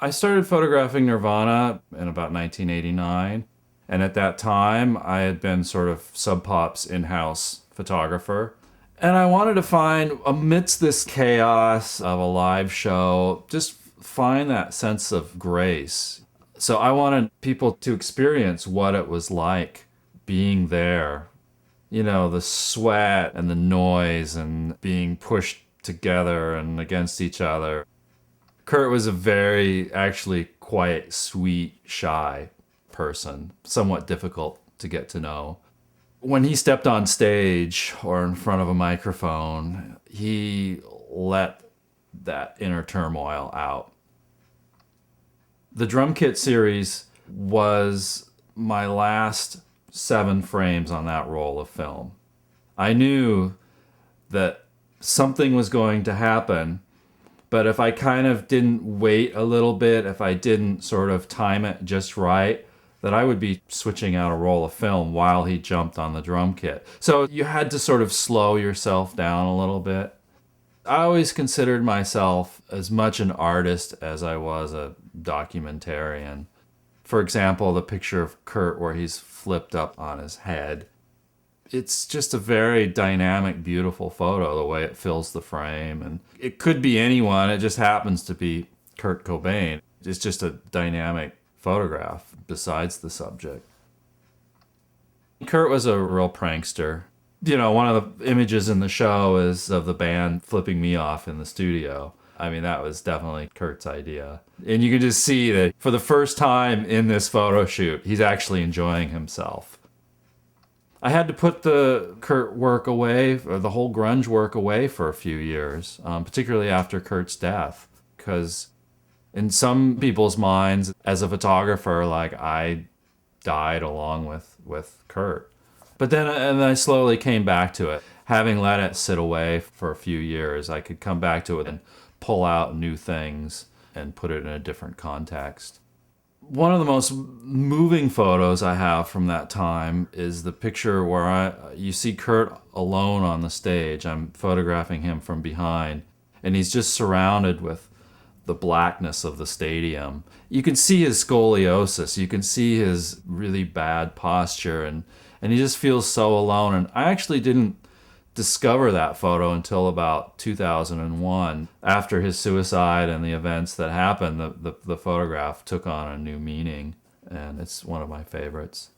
I started photographing Nirvana in about 1989. And at that time, I had been sort of Sub Pop's in-house photographer. And I wanted to find, amidst this chaos of a live show, just find that sense of grace. So I wanted people to experience what it was like being there. You know, the sweat and the noise and being pushed together and against each other. Kurt was a very, actually, quite sweet, shy person, somewhat difficult to get to know. When he stepped on stage or in front of a microphone, he let that inner turmoil out. The drum kit series was my last 7 frames on that roll of film. I knew that something was going to happen, but if I kind of didn't wait a little bit, if I didn't sort of time it just right, that I would be switching out a roll of film while he jumped on the drum kit. So you had to sort of slow yourself down a little bit. I always considered myself as much an artist as I was a documentarian. For example, the picture of Kurt where he's flipped up on his head. It's just a very dynamic, beautiful photo, the way it fills the frame. And it could be anyone, it just happens to be Kurt Cobain. It's just a dynamic photograph besides the subject. Kurt was a real prankster. You know, one of the images in the show is of the band flipping me off in the studio. I mean, that was definitely Kurt's idea. And you can just see that for the first time in this photo shoot, he's actually enjoying himself. I had to put the Kurt work away, or the whole grunge work away for a few years, particularly after Kurt's death, because in some people's minds, as a photographer, like I died along with Kurt. But then and I slowly came back to it. Having let it sit away for a few years, I could come back to it and pull out new things and put it in a different context. One of the most moving photos I have from that time is the picture where you see Kurt alone on the stage. I'm photographing him from behind, and he's just surrounded with the blackness of the stadium. You can see his scoliosis. You can see his really bad posture, and he just feels so alone. And I actually didn't discover that photo until about 2001. After his suicide and the events that happened, the photograph took on a new meaning, and it's one of my favorites.